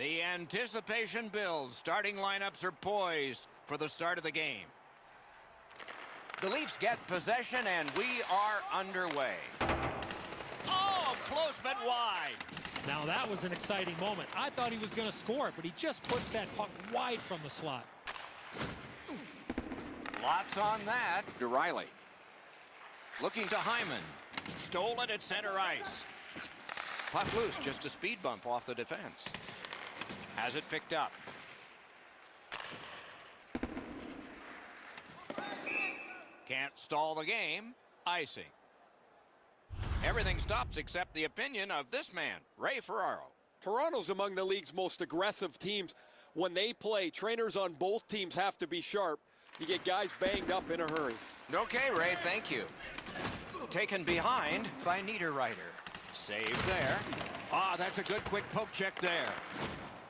The anticipation builds. Starting lineups are poised for the start of the game. The Leafs get possession, and we are underway. Oh, close but wide. Now that was an exciting moment. I thought he was going to score, but he just puts that puck wide from the slot. Lots on that. DeRiley. Looking to Hyman. Stole it at center ice. Puck loose, just a speed bump off the defense. Has it picked up. Can't stall the game. Icing. Everything stops except the opinion of this man, Ray Ferraro. Toronto's among the league's most aggressive teams. When they play, trainers on both teams have to be sharp. You get guys banged up in a hurry. Okay, Ray, thank you. Taken behind by Niederreiter. Save there. Ah, that's a good quick poke check there.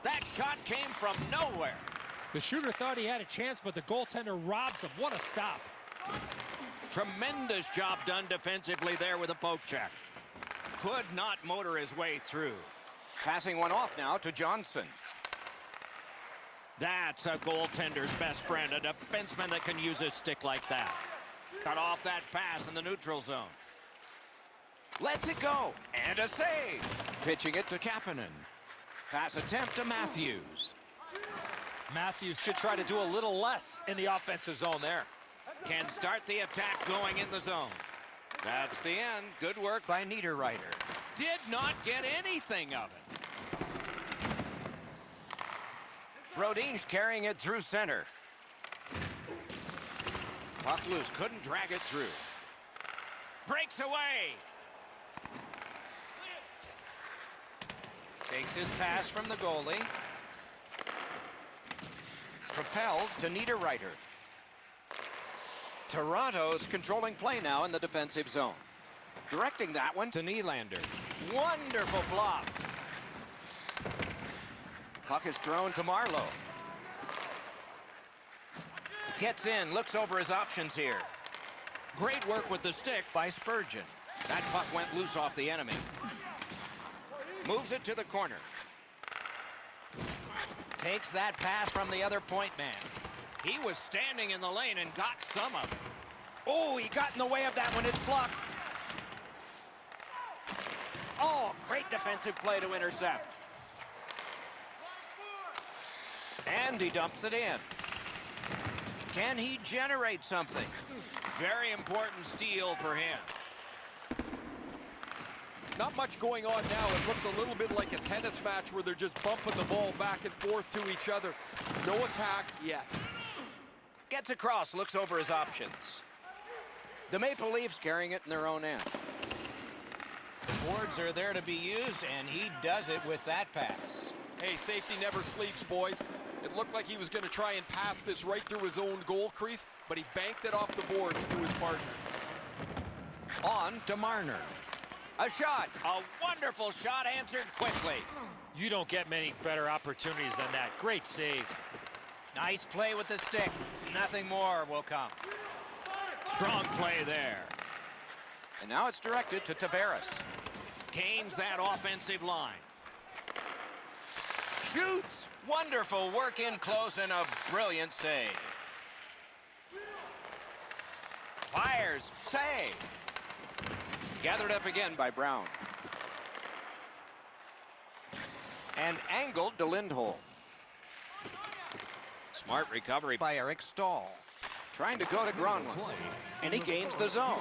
That shot came from nowhere. The shooter thought he had a chance, but the goaltender robs him. What a stop. Tremendous job done defensively there with a poke check. Could not motor his way through. Passing one off now to Johnson. That's a goaltender's best friend, a defenseman that can use his stick like that. Cut off that pass in the neutral zone. Lets it go, and a save. Pitching it to Kapanen. Pass attempt to Matthews. Matthews should try to do a little less in the offensive zone there. Can start the attack going in the zone. That's the end. Good work by Niederreiter. Did not get anything of it. Brodin's carrying it through center. Puck loose, couldn't drag it through. Breaks away. Takes his pass from the goalie. Propelled to Niederreiter. Toronto's controlling play now in the defensive zone. Directing that one to Nylander. Wonderful block. Puck is thrown to Marlowe. Gets in, looks over his options here. Great work with the stick by Spurgeon. That puck went loose off the enemy. Moves it to the corner. Takes that pass from the other point man. He was standing in the lane and got some of it. Oh, he got in the way of that one. It's blocked. Oh, great defensive play to intercept. And he dumps it in. Can he generate something? Very important steal for him. Not much going on now. It looks a little bit like a tennis match where they're just bumping the ball back and forth to each other. No attack yet. Gets across, looks over his options. The Maple Leafs carrying it in their own end. The boards are there to be used, and he does it with that pass. Hey, safety never sleeps, boys. It looked like he was going to try and pass this right through his own goal crease, but he banked it off the boards to his partner. On to Marner. A shot. A wonderful shot answered quickly. You don't get many better opportunities than that. Great save. Nice play with the stick. Nothing more will come. Strong play there. And now it's directed to Tavares. Canes that offensive line. Shoots. Wonderful work in close and a brilliant save. Fires. Save. Gathered up again by Brown. And angled to Lindholm. Smart recovery by Eric Stahl. Trying to go to Gronlund. And he gains the zone.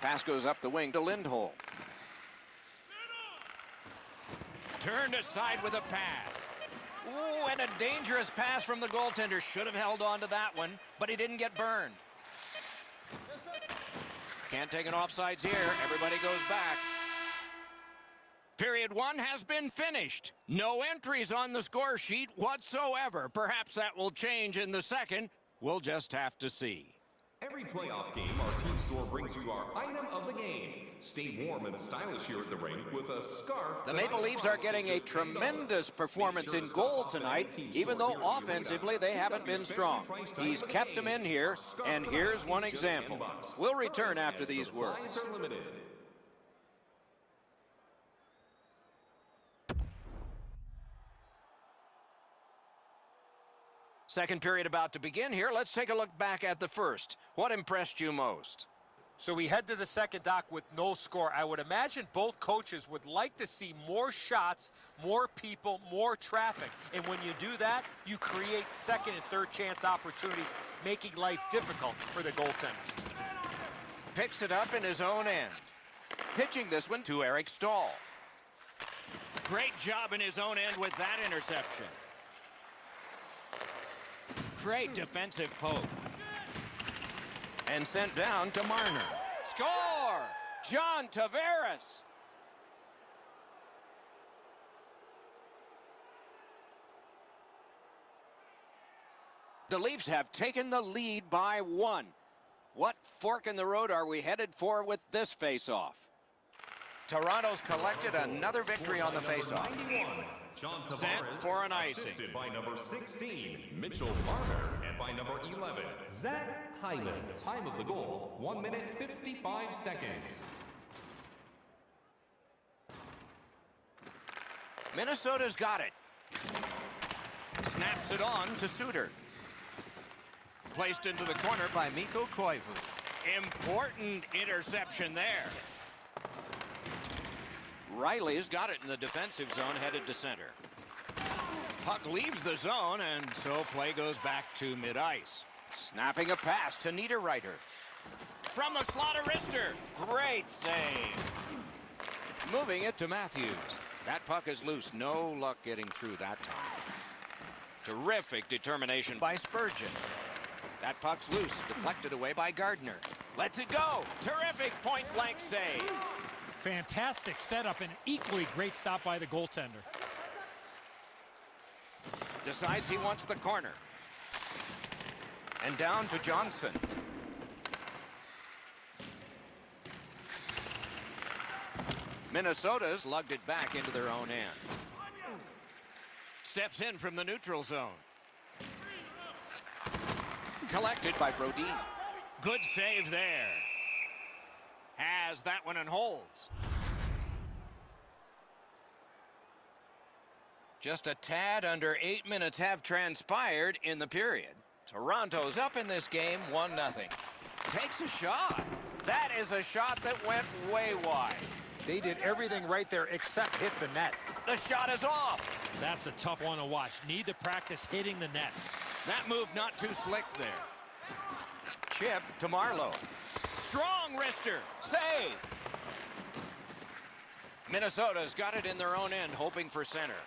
Pass goes up the wing to Lindholm. Turned aside with a pass. Ooh, and a dangerous pass from the goaltender. Should have held on to that one, but he didn't get burned. Can't take an offsides here. Everybody goes back. Period one has been finished. No entries on the score sheet whatsoever. Perhaps that will change in the second. We'll just have to see. Every playoff game, our team store brings you our item of the game. Stay warm and stylish here at the rink with a scarf. The Maple Leafs are getting a tremendous performance in goal tonight, even though offensively they haven't been strong. He's kept them in here, and here's one example. We'll return after these words. Second period about to begin here. Let's take a look back at the first. What impressed you most? So we head to the second, Doc, with no score. I would imagine both coaches would like to see more shots, more people, more traffic. And when you do that, you create second and third chance opportunities, making life difficult for the goaltenders. Picks it up in his own end. Pitching this one to Eric Stahl. Great job in his own end with that interception. Great defensive poke. And sent down to Marner. Score! John Tavares. The Leafs have taken the lead by 1. What fork in the road are we headed for with this face-off? Toronto's collected another victory on the face-off. John Tavares, Sent for an icing. assisted by number 16, Mitchell Marner, and by number 11, Zach Hyman. Time of the goal, 1 minute 55 seconds. Minnesota's got it. Snaps it on to Suter. Placed into the corner by Mikko Koivu. Important interception there. Riley's got it in the defensive zone, headed to center. Puck leaves the zone, and so play goes back to mid-ice. Snapping a pass to Niederreiter. From the slot of wrister. Great save. Moving it to Matthews. That puck is loose. No luck getting through that time. Terrific determination by Spurgeon. That puck's loose. Deflected away by Gardner. Lets it go. Terrific point-blank save. Fantastic setup and equally great stop by the goaltender. Decides he wants the corner. And down to Johnson. Minnesota's lugged it back into their own end. Steps in from the neutral zone. Collected by Brodin. Good save there. Has that one and holds. Just a tad under 8 minutes have transpired in the period. Toronto's up in this game 1-0. Takes a shot. That is a shot that went way wide. They did everything right there except hit the net. The shot is off. That's a tough one to watch. Need to practice hitting the net. That move not too slick there. Chip to Marlowe. Strong wrister. Save. Minnesota's got it in their own end, hoping for center.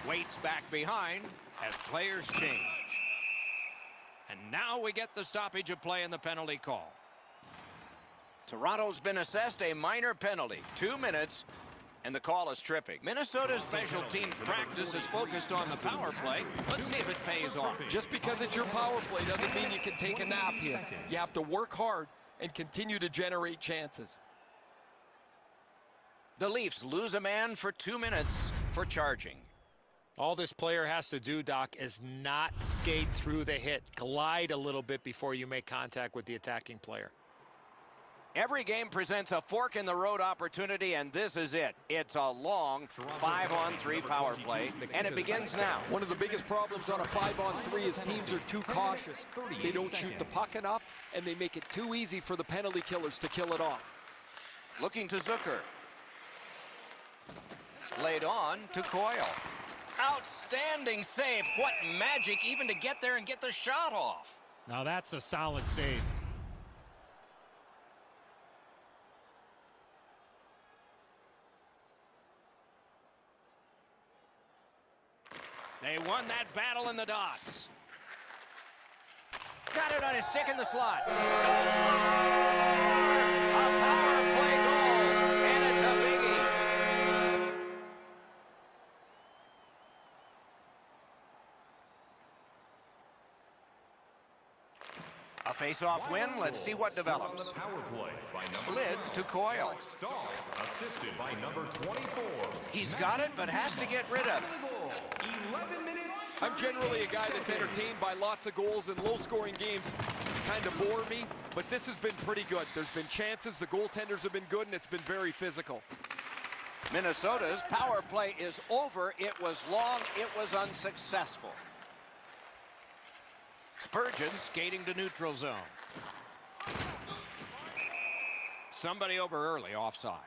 Waits back behind as players change. And now we get the stoppage of play in the penalty call. Toronto's been assessed a minor penalty. 2 minutes, and the call is tripping. Minnesota's special teams practice is focused on the power play. Let's see if it pays off. Just because it's your power play doesn't mean you can take a nap here. You have to work hard and continue to generate chances. The Leafs lose a man for 2 minutes for charging. All this player has to do, Doc, is not skate through the hit. Glide a little bit before you make contact with the attacking player. Every game presents a fork-in-the-road opportunity, and this is it. It's a long 5-on-3 power play, and it begins now. One of the biggest problems on a 5-on-3 is teams are too cautious. They don't shoot the puck enough, and they make it too easy for the penalty killers to kill it off. Looking to Zucker. Laid on to Coyle. Outstanding save. What magic even to get there and get the shot off. Now that's a solid save. They won that battle in the dots. Got it on his stick in the slot. Score! A power play goal, and it's a biggie. A face-off win. Let's see what develops. Slid to Coyle. Assisted by number 24. He's got it, but has to get rid of it. 11 minutes. I'm generally a guy that's entertained by lots of goals, and low-scoring games kind of bore me, but this has been pretty good. There's been chances, the goaltenders have been good, and it's been very physical. Minnesota's power play is over. It was long, it was unsuccessful. Spurgeon skating to neutral zone. Somebody over early, offside.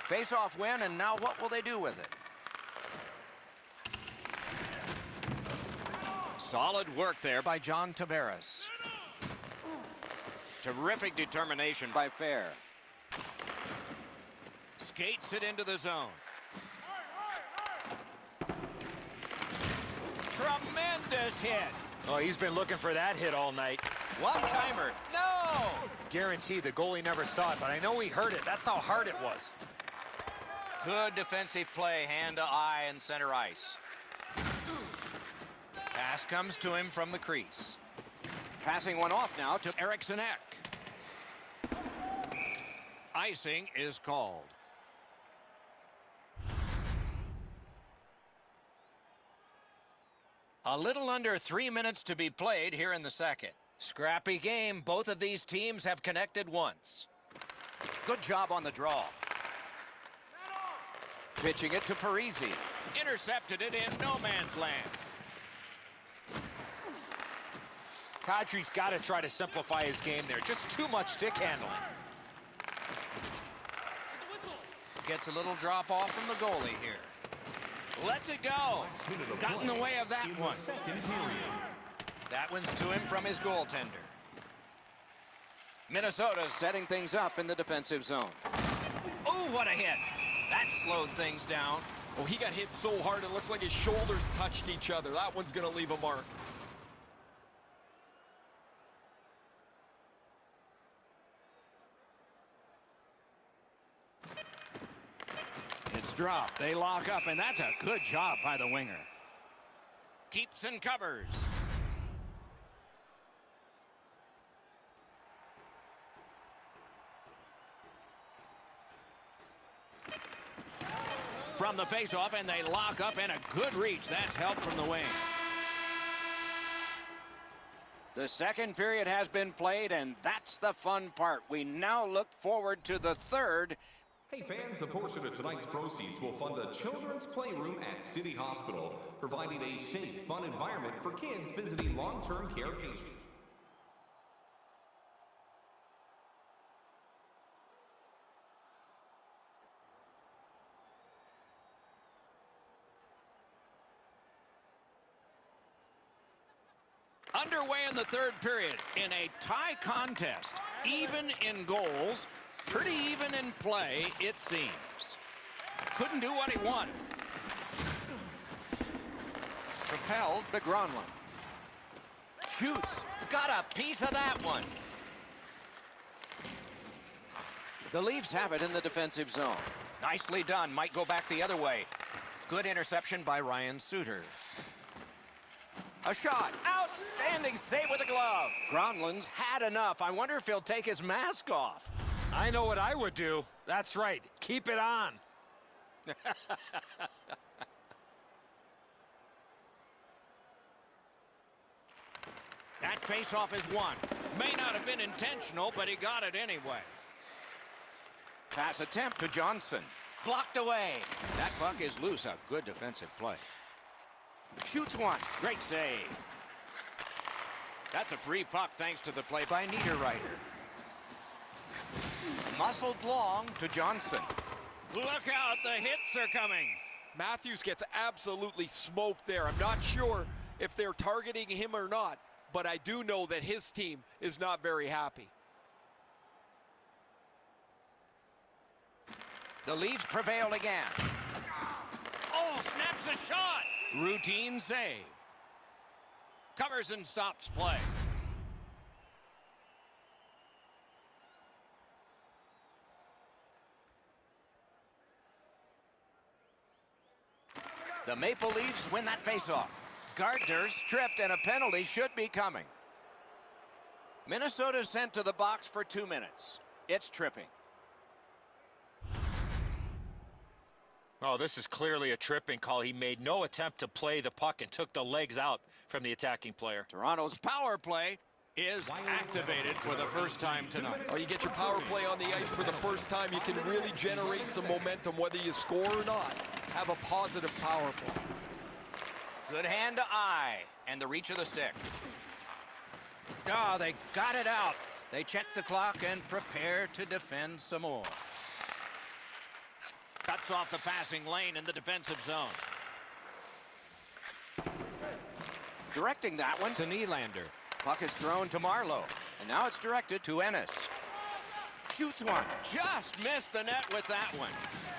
Face-off win, and now what will they do with it? Solid work there by John Tavares. Terrific determination by Fair. Skates it into the zone. Tremendous hit. Oh, he's been looking for that hit all night. One-timer. No! Guaranteed the goalie never saw it, but I know he heard it. That's how hard it was. Good defensive play, hand to eye and center ice. Pass comes to him from the crease. Passing one off now to Eriksson Ek. Icing is called. A little under 3 minutes to be played here in the second. Scrappy game. Both of these teams have connected once. Good job on the draw. Pitching it to Parisi. Intercepted it in no man's land. Kadri's got to try to simplify his game there. Just too much stick handling. Gets a little drop off from the goalie here. Lets it go. Got in the way of that one. That one's to him from his goaltender. Minnesota setting things up in the defensive zone. Oh, what a hit. That slowed things down. Oh, he got hit so hard it looks like his shoulders touched each other. That one's going to leave a mark. It's dropped. They lock up, and that's a good job by the winger. Keeps and covers. From the faceoff, and they lock up, and a good reach. That's help from the wing. The second period has been played, and that's the fun part. We now look forward to the third. Hey fans, a portion of tonight's proceeds will fund a children's playroom at City Hospital, providing a safe, fun environment for kids visiting long-term care patients. Underway in the third period in a tie contest. Even in goals, pretty even in play, it seems. Couldn't do what he wanted. Propelled to Gronlund. Shoots. Got a piece of that one. The Leafs have it in the defensive zone. Nicely done. Might go back the other way. Good interception by Ryan Suter. A shot. Outstanding save with a glove. Gronlund's had enough. I wonder if he'll take his mask off. I know what I would do. That's right. Keep it on. That faceoff is won. May not have been intentional, but he got it anyway. Pass attempt to Johnson. Blocked away. That puck is loose. A good defensive play. Shoots one. Great save. That's a free puck thanks to the play by Niederreiter. Muscled long to Johnson. Look out, the hits are coming. Matthews gets absolutely smoked there. I'm not sure if they're targeting him or not, but I do know that his team is not very happy. The Leafs prevailed again. Oh, snaps the shot. Routine save. Covers and stops play. The Maple Leafs win that faceoff. Gardner's tripped and a penalty should be coming. Minnesota sent to the box for 2 minutes. It's tripping. Oh, this is clearly a tripping call. He made no attempt to play the puck and took the legs out from the attacking player. Toronto's power play is activated for the first time tonight. Oh, you get your power play on the ice for the first time. You can really generate some momentum, whether you score or not. Have a positive power play. Good hand to eye, and the reach of the stick. Oh, they got it out. They check the clock and prepare to defend some more. Cuts off the passing lane in the defensive zone. Directing that one to Nylander. Puck is thrown to Marlowe, and now it's directed to Ennis. Shoots one, just missed the net with that one.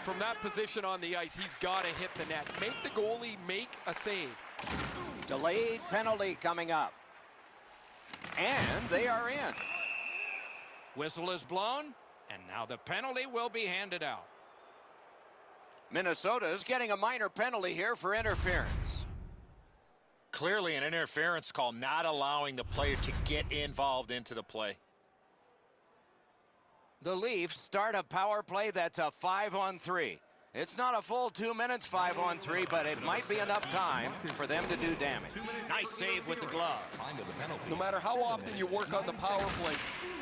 From that position on the ice, he's got to hit the net. Make the goalie make a save. Delayed penalty coming up. And they are in. Whistle is blown, and now the penalty will be handed out. Minnesota's getting a minor penalty here for interference. Clearly an interference call, not allowing the player to get involved into the play. The Leafs start a power play that's a 5-on-3. It's not a full 2 minutes 5-on-3, but it might be enough time for them to do damage. Nice save with the glove. No matter how often you work on the power play,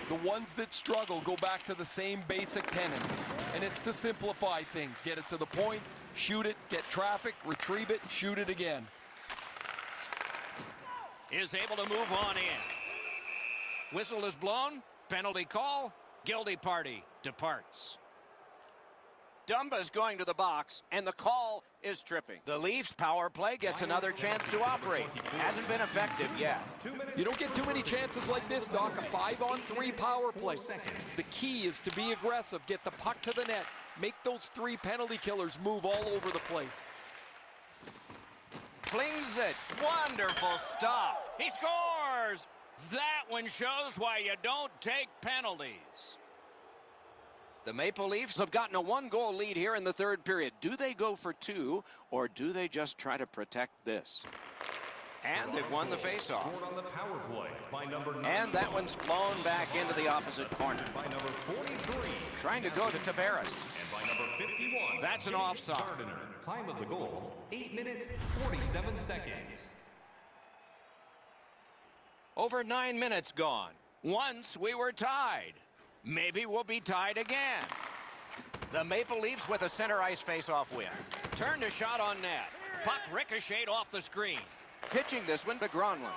the ones that struggle go back to the same basic tenets. And it's to simplify things. Get it to the point, shoot it, get traffic, retrieve it, shoot it again. Is able to move on in. Whistle is blown. Penalty call. Guilty party departs. Dumba's going to the box, and the call is tripping. The Leafs power play gets another chance to operate. Hasn't been effective yet. You don't get too many chances like this, Doc. A 5-on-3 power play. The key is to be aggressive. Get the puck to the net. Make those 3 penalty killers move all over the place. Flings it. Wonderful stop. He scores. That one shows why you don't take penalties. The Maple Leafs have gotten a 1-goal lead here in the third period. Do they go for 2, or do they just try to protect this? And they've won the faceoff. And that one's flown back into the opposite corner. Trying to go to Tavares. That's an offside. Time of the goal, 8 minutes, 47 seconds. Over 9 minutes gone. Once we were tied. Maybe we'll be tied again. The Maple Leafs with a center ice face-off win. Turned a shot on net. Puck ricocheted off the screen. Pitching this one to Gronlund.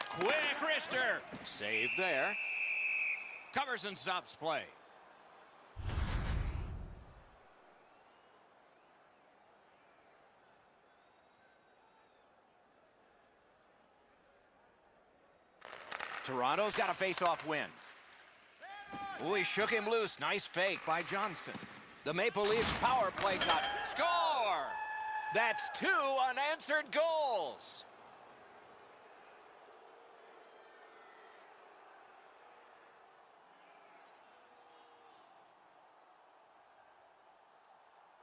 Quick wrister. Save there. Covers and stops play. Toronto's got a face-off win. Ooh, he shook him loose. Nice fake by Johnson. The Maple Leafs power play got score! That's 2 unanswered goals.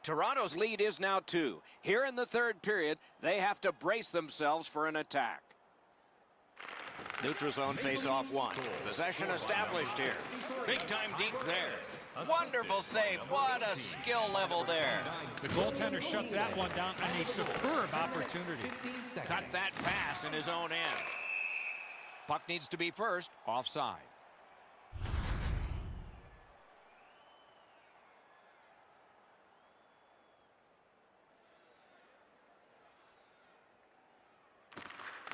Toronto's lead is now 2. Here in the third period, they have to brace themselves for an attack. Neutral zone face-off 1. Possession established here. Big time deep there. Wonderful save. What a skill level there. The goaltender shuts that one down on a superb opportunity. Cut that pass in his own end. Puck needs to be first. Offside.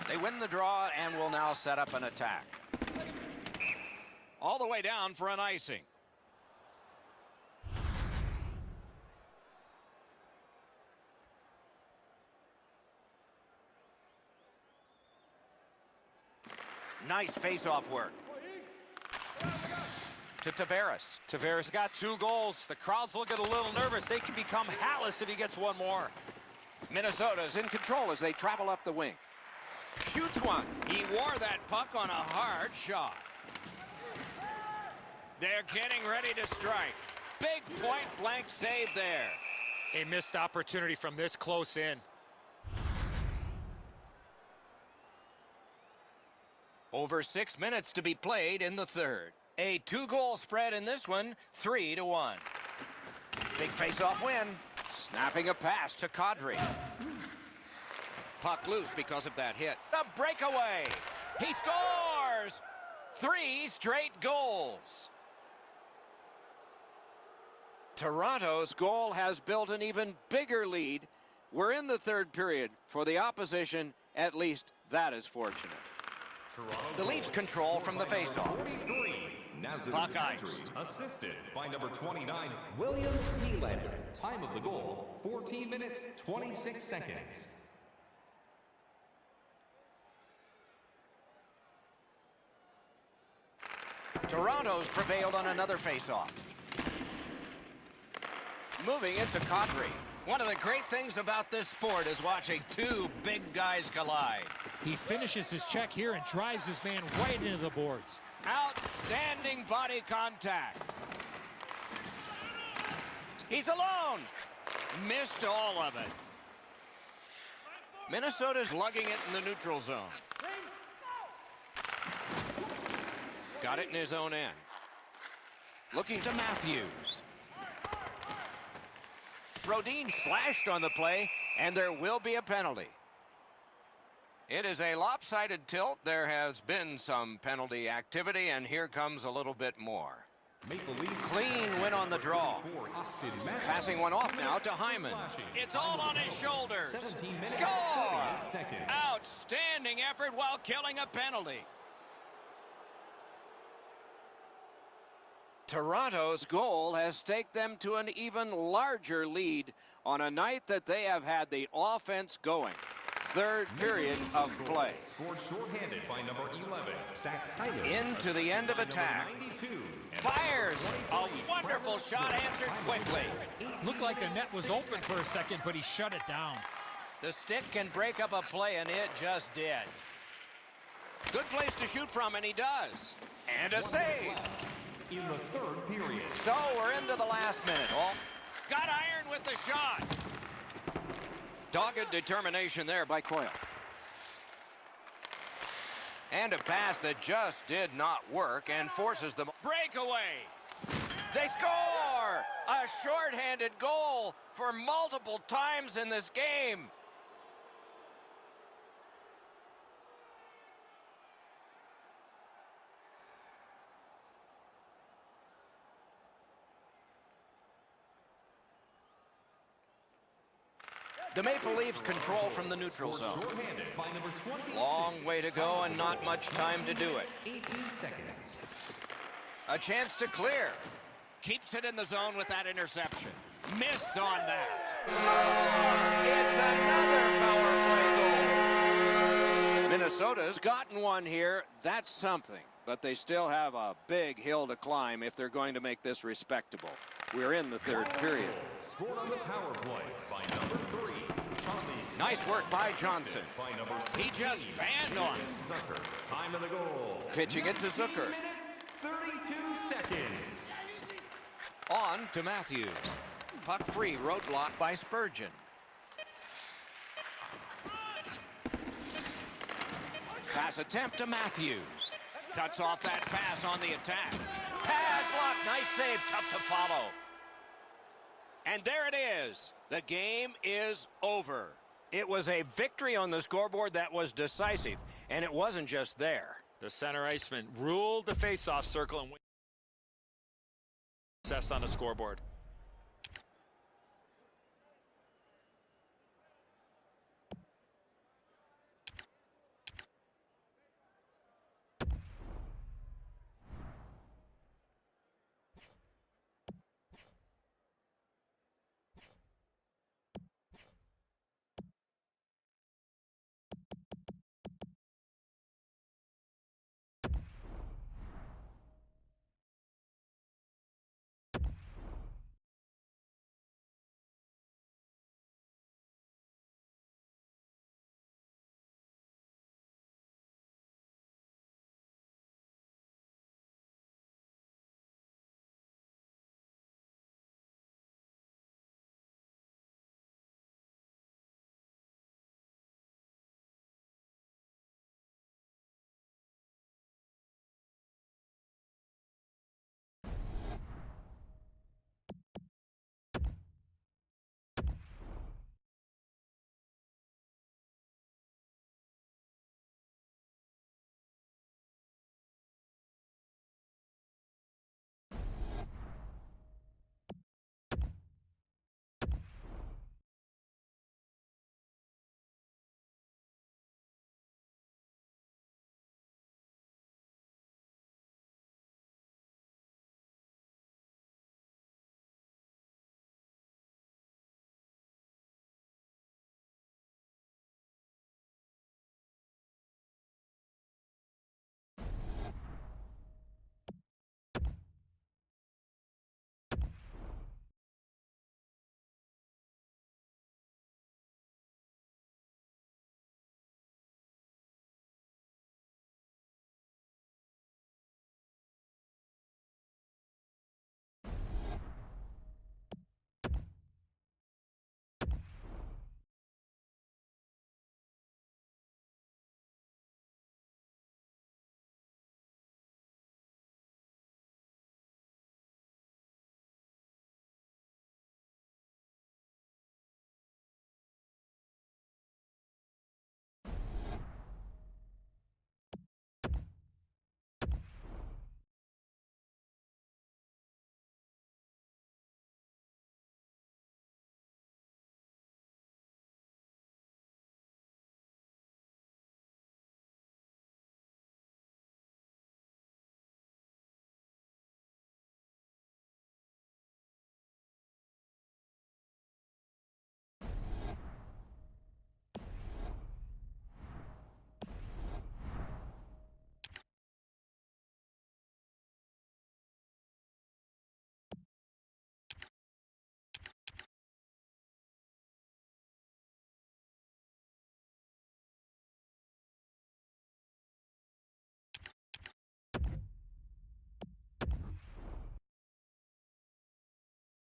They win the draw and will now set up an attack. All the way down for an icing. Nice face-off work. To Tavares. Tavares got 2 goals. The crowd's looking a little nervous. They can become hatless if he gets 1 more. Minnesota's in control as they travel up the wing. Shoots one. He wore that puck on a hard shot. They're getting ready to strike. Big point-blank save there. A missed opportunity from this close in. Over 6 minutes to be played in the third. A 2-goal spread in this one, 3-1. Big face-off win. Snapping a pass to Kadri. puck loose because of that hit. A breakaway. He scores! 3 straight goals. Toronto's goal has built an even bigger lead. We're in the third period. For the opposition, at least that is fortunate. The Leafs control from the faceoff. Puck iced. Assisted by number 29, William Nylander. Time of the goal, 14 minutes, 26 seconds. Toronto's prevailed on another faceoff. Moving it to Kadri. One of the great things about this sport is watching two big guys collide. He finishes his check here and drives his man right into the boards. Outstanding body contact. He's alone. Missed all of it. Minnesota's lugging it in the neutral zone. Got it in his own end. Looking to Matthews. Brodin slashed on the play, and there will be a penalty. It is a lopsided tilt. There has been some penalty activity, and here comes a little bit more. Clean win on the draw. Passing one off now to Hyman. It's all on his shoulders. Score! Outstanding effort while killing a penalty. Toronto's goal has staked them to an even larger lead on a night that they have had the offense going. Third period of play. Scored shorthanded by number 11, Into the end of attack. Fires! A wonderful shot answered quickly. Looked like the net was open for a second, but he shut it down. The stick can break up a play, and it just did. Good place to shoot from, and he does. And a save. in the third period. So we're into the last minute. Oh, got iron with the shot. Dogged determination there by Coyle. And a pass that just did not work and forces them. Breakaway. They score! A shorthanded goal for multiple times in this game. The Maple Leafs control from the neutral zone. Long way to go and not much time to do it. 18 seconds. A chance to clear. Keeps it in the zone with that interception. Missed on that. It's another power play goal. Minnesota's gotten one here. That's something. But they still have a big hill to climb if they're going to make this respectable. We're in the third period. Scored on the power play by number 3. Nice work by Johnson. He just banned on it. Zucker. Time of the goal. Pitching it to Zucker. 32 seconds. On to Matthews. Puck free, roadblock by Spurgeon. Pass attempt to Matthews. Cuts off that pass on the attack. Pad block, nice save, tough to follow. And there it is. The game is over. It was a victory on the scoreboard that was decisive, and it wasn't just there. The center iceman ruled the face-off circle and success on the scoreboard.